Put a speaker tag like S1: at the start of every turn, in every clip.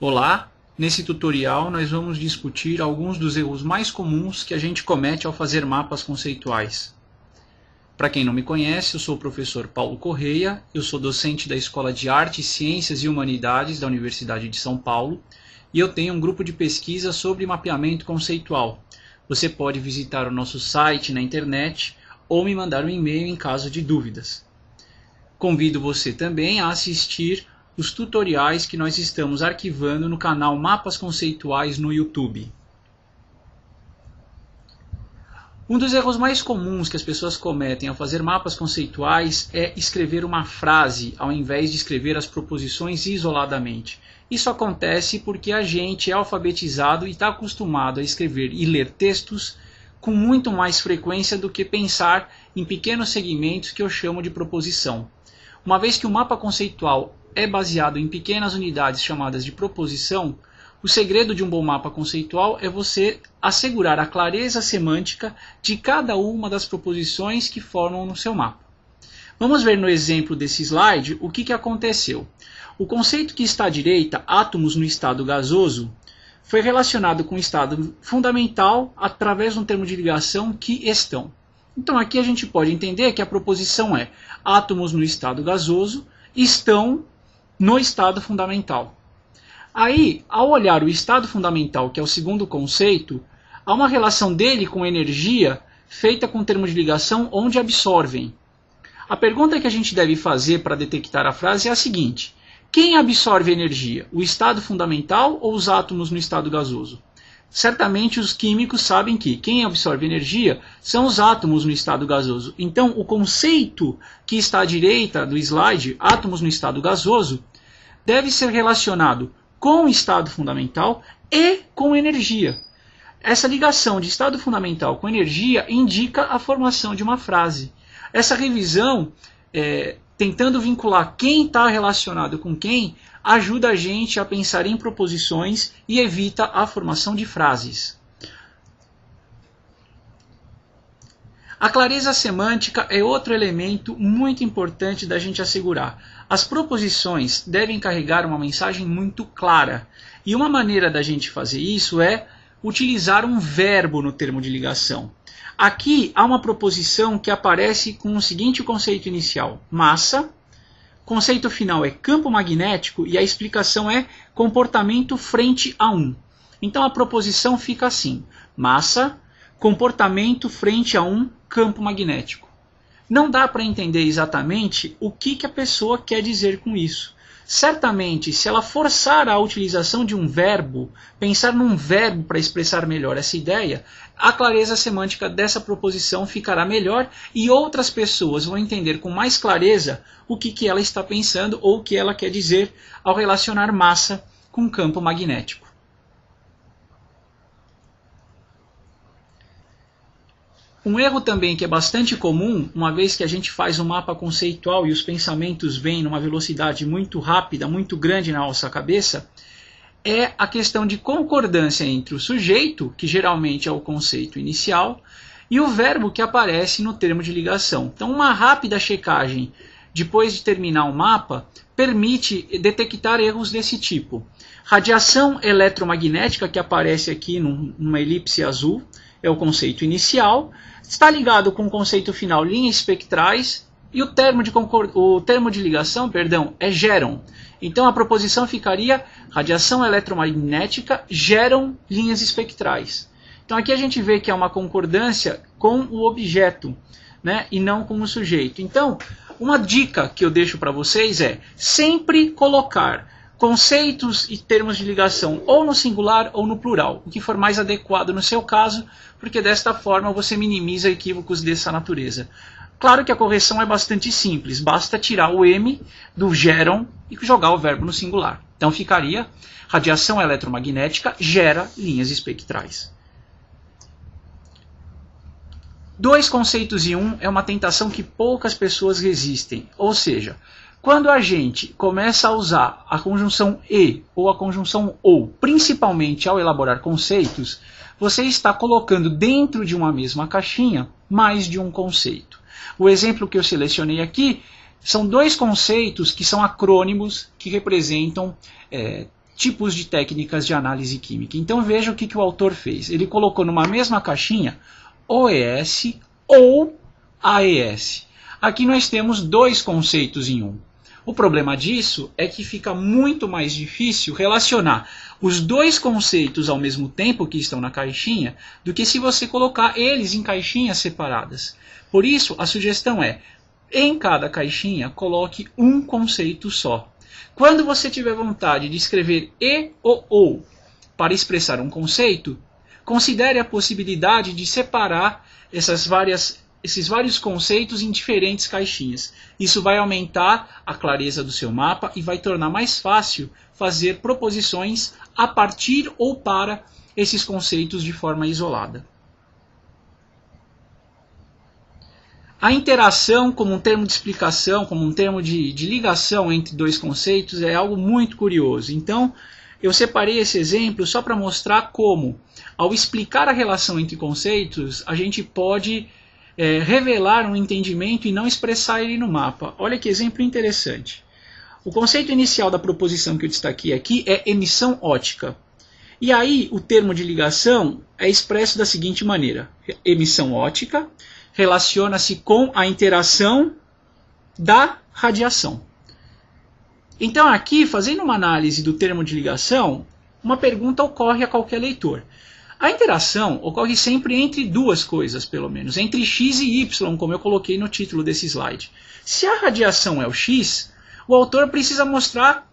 S1: Olá, nesse tutorial nós vamos discutir alguns dos erros mais comuns que a gente comete ao fazer mapas conceituais. Para quem não me conhece, eu sou o professor Paulo Correia, eu sou docente da Escola de Artes, Ciências e Humanidades da Universidade de São Paulo e eu tenho um grupo de pesquisa sobre mapeamento conceitual. Você pode visitar o nosso site na internet ou me mandar um e-mail em caso de dúvidas. Convido você também a assistir os tutoriais que nós estamos arquivando no canal Mapas Conceituais no YouTube. Um dos erros mais comuns que as pessoas cometem ao fazer mapas conceituais é escrever uma frase ao invés de escrever as proposições isoladamente. Isso acontece porque a gente é alfabetizado e está acostumado a escrever e ler textos com muito mais frequência do que pensar em pequenos segmentos que eu chamo de proposição. Uma vez que o mapa conceitual é baseado em pequenas unidades chamadas de proposição, o segredo de um bom mapa conceitual é você assegurar a clareza semântica de cada uma das proposições que formam no seu mapa. Vamos ver no exemplo desse slide o que aconteceu. O conceito que está à direita, átomos no estado gasoso, foi relacionado com o estado fundamental através de um termo de ligação que estão. Então aqui a gente pode entender que a proposição é átomos no estado gasoso estão no estado fundamental. Aí, ao olhar o estado fundamental, que é o segundo conceito, há uma relação dele com energia feita com o termo de ligação onde absorvem. A pergunta que a gente deve fazer para detectar a frase é a seguinte: quem absorve energia? O estado fundamental ou os átomos no estado gasoso? Certamente os químicos sabem que quem absorve energia são os átomos no estado gasoso. Então, o conceito que está à direita do slide, átomos no estado gasoso, deve ser relacionado com o estado fundamental e com energia. Essa ligação de estado fundamental com energia indica a formação de uma frase. Essa revisão, tentando vincular quem está relacionado com quem, ajuda a gente a pensar em proposições e evita a formação de frases. A clareza semântica é outro elemento muito importante da gente assegurar. As proposições devem carregar uma mensagem muito clara. E uma maneira da gente fazer isso é utilizar um verbo no termo de ligação. Aqui há uma proposição que aparece com o seguinte conceito inicial: massa. Conceito final é campo magnético e a explicação é comportamento frente a um. Então a proposição fica assim: massa, comportamento frente a um campo magnético. Não dá para entender exatamente o que a pessoa quer dizer com isso. Certamente, se ela forçar a utilização de um verbo, pensar num verbo para expressar melhor essa ideia, a clareza semântica dessa proposição ficará melhor e outras pessoas vão entender com mais clareza o que ela está pensando ou o que ela quer dizer ao relacionar massa com campo magnético. Um erro também que é bastante comum, uma vez que a gente faz um mapa conceitual e os pensamentos vêm numa velocidade muito rápida, muito grande na nossa cabeça, é a questão de concordância entre o sujeito, que geralmente é o conceito inicial, e o verbo que aparece no termo de ligação. Então, uma rápida checagem depois de terminar o mapa permite detectar erros desse tipo. Radiação eletromagnética, que aparece aqui numa elipse azul, é o conceito inicial, está ligado com o conceito final, linhas espectrais, e o termo de ligação, é geram. Então a proposição ficaria: radiação eletromagnética geram linhas espectrais. Então aqui a gente vê que é uma concordância com o objeto, né, e não com o sujeito. Então, uma dica que eu deixo para vocês é sempre colocar conceitos e termos de ligação ou no singular ou no plural, o que for mais adequado no seu caso, porque desta forma você minimiza equívocos dessa natureza. Claro que a correção é bastante simples, basta tirar o M do geram e jogar o verbo no singular. Então ficaria: radiação eletromagnética gera linhas espectrais. Dois conceitos em um é uma tentação que poucas pessoas resistem, ou seja, quando a gente começa a usar a conjunção e ou a conjunção ou, principalmente ao elaborar conceitos, você está colocando dentro de uma mesma caixinha mais de um conceito. O exemplo que eu selecionei aqui são dois conceitos que são acrônimos que representam tipos de técnicas de análise química. Então veja o que o autor fez. Ele colocou numa mesma caixinha OES ou AES. Aqui nós temos dois conceitos em um. O problema disso é que fica muito mais difícil relacionar os dois conceitos ao mesmo tempo que estão na caixinha do que se você colocar eles em caixinhas separadas. Por isso, a sugestão é, em cada caixinha, coloque um conceito só. Quando você tiver vontade de escrever e ou para expressar um conceito, considere a possibilidade de separar esses vários conceitos em diferentes caixinhas. Isso vai aumentar a clareza do seu mapa e vai tornar mais fácil fazer proposições a partir ou para esses conceitos de forma isolada. A interação como um termo de explicação, como um termo de ligação entre dois conceitos é algo muito curioso. Então, eu separei esse exemplo só para mostrar como, ao explicar a relação entre conceitos, a gente pode revelar um entendimento e não expressar ele no mapa. Olha que exemplo interessante. O conceito inicial da proposição que eu destaquei aqui é emissão óptica. E aí o termo de ligação é expresso da seguinte maneira. Emissão óptica relaciona-se com a interação da radiação. Então aqui, fazendo uma análise do termo de ligação, uma pergunta ocorre a qualquer leitor. A interação ocorre sempre entre duas coisas, pelo menos, entre x e y, como eu coloquei no título desse slide. Se a radiação é o x, o autor precisa mostrar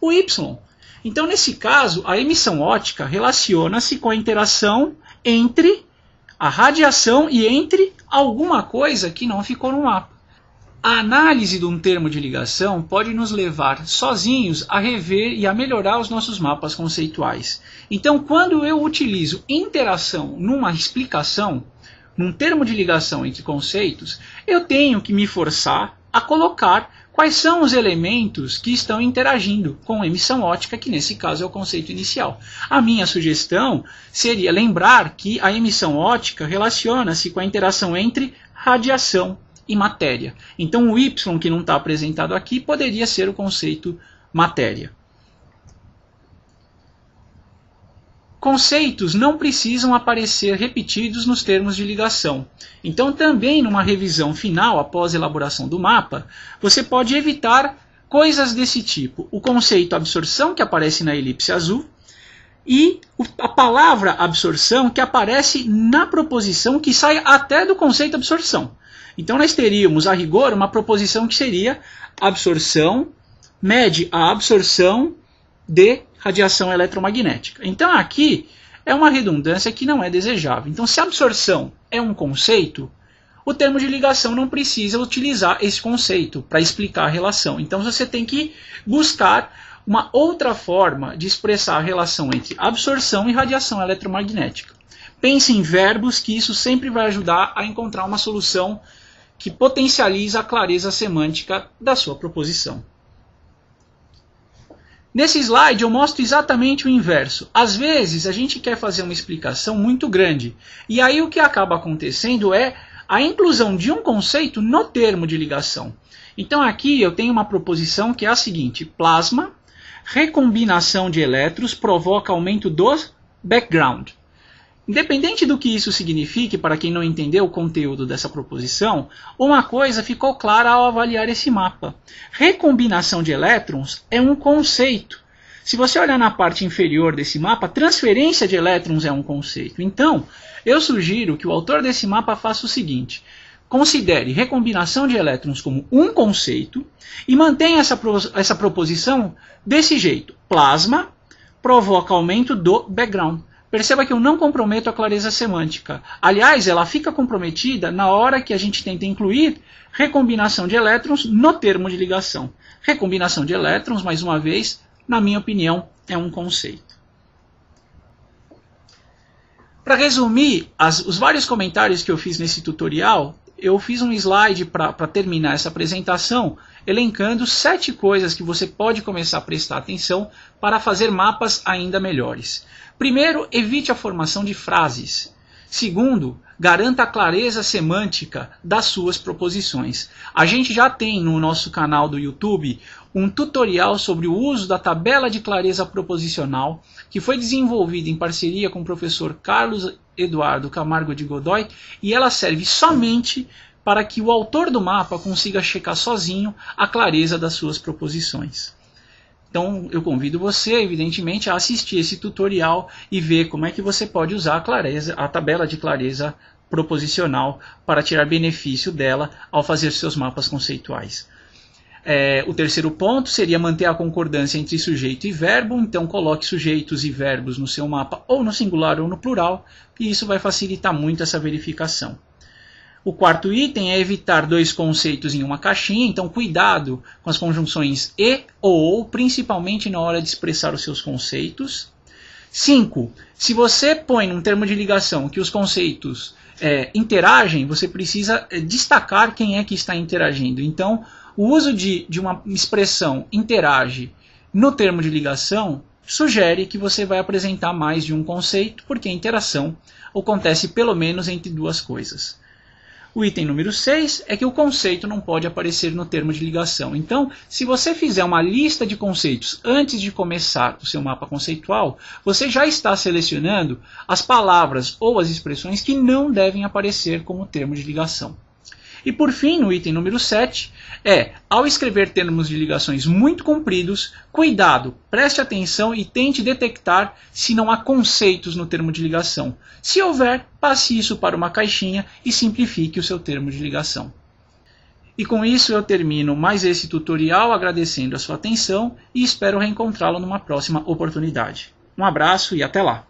S1: o y. Então, nesse caso, a emissão óptica relaciona-se com a interação entre a radiação e entre alguma coisa que não ficou no mapa. A análise de um termo de ligação pode nos levar sozinhos a rever e a melhorar os nossos mapas conceituais. Então, quando eu utilizo interação numa explicação, num termo de ligação entre conceitos, eu tenho que me forçar a colocar quais são os elementos que estão interagindo com a emissão óptica, que nesse caso é o conceito inicial. A minha sugestão seria lembrar que a emissão óptica relaciona-se com a interação entre radiação e matéria. Então o Y, que não está apresentado aqui, poderia ser o conceito matéria. Conceitos não precisam aparecer repetidos nos termos de ligação. Então também numa revisão final, após a elaboração do mapa, você pode evitar coisas desse tipo. O conceito absorção, que aparece na elipse azul, e a palavra absorção, que aparece na proposição, que sai até do conceito absorção. Então nós teríamos, a rigor, uma proposição que seria absorção mede a absorção de radiação eletromagnética. Então aqui é uma redundância que não é desejável. Então se absorção é um conceito, o termo de ligação não precisa utilizar esse conceito para explicar a relação. Então você tem que buscar uma outra forma de expressar a relação entre absorção e radiação eletromagnética. Pense em verbos, que isso sempre vai ajudar a encontrar uma solução que potencializa a clareza semântica da sua proposição. Nesse slide eu mostro exatamente o inverso. Às vezes a gente quer fazer uma explicação muito grande, e aí o que acaba acontecendo é a inclusão de um conceito no termo de ligação. Então aqui eu tenho uma proposição que é a seguinte: plasma, recombinação de elétrons provoca aumento do background. Independente do que isso signifique, para quem não entendeu o conteúdo dessa proposição, uma coisa ficou clara ao avaliar esse mapa. Recombinação de elétrons é um conceito. Se você olhar na parte inferior desse mapa, transferência de elétrons é um conceito. Então, eu sugiro que o autor desse mapa faça o seguinte: considere recombinação de elétrons como um conceito e mantenha essa proposição desse jeito. Plasma provoca aumento do background. Perceba que eu não comprometo a clareza semântica. Aliás, ela fica comprometida na hora que a gente tenta incluir recombinação de elétrons no termo de ligação. Recombinação de elétrons, mais uma vez, na minha opinião, é um conceito. Para resumir os vários comentários que eu fiz nesse tutorial, eu fiz um slide para terminar essa apresentação, elencando 7 coisas que você pode começar a prestar atenção para fazer mapas ainda melhores. Primeiro, evite a formação de frases. Segundo, garanta a clareza semântica das suas proposições. A gente já tem no nosso canal do YouTube um tutorial sobre o uso da tabela de clareza proposicional, que foi desenvolvido em parceria com o professor Carlos Eduardo Camargo de Godoy, e ela serve somente para que o autor do mapa consiga checar sozinho a clareza das suas proposições. Então eu convido você, evidentemente, a assistir esse tutorial e ver como é que você pode usar a tabela de clareza proposicional para tirar benefício dela ao fazer seus mapas conceituais. O terceiro ponto seria manter a concordância entre sujeito e verbo, então coloque sujeitos e verbos no seu mapa ou no singular ou no plural, e isso vai facilitar muito essa verificação. O quarto item é evitar dois conceitos em uma caixinha, então cuidado com as conjunções e ou, principalmente na hora de expressar os seus conceitos. 5. Se você põe num termo de ligação que os conceitos interagem, você precisa destacar quem é que está interagindo. Então, o uso de uma expressão interage no termo de ligação sugere que você vai apresentar mais de um conceito, porque a interação acontece pelo menos entre duas coisas. O item número 6 é que o conceito não pode aparecer no termo de ligação. Então, se você fizer uma lista de conceitos antes de começar o seu mapa conceitual, você já está selecionando as palavras ou as expressões que não devem aparecer como termo de ligação. E por fim, no item número 7, ao escrever termos de ligações muito compridos, cuidado, preste atenção e tente detectar se não há conceitos no termo de ligação. Se houver, passe isso para uma caixinha e simplifique o seu termo de ligação. E com isso eu termino mais esse tutorial agradecendo a sua atenção e espero reencontrá-lo numa próxima oportunidade. Um abraço e até lá!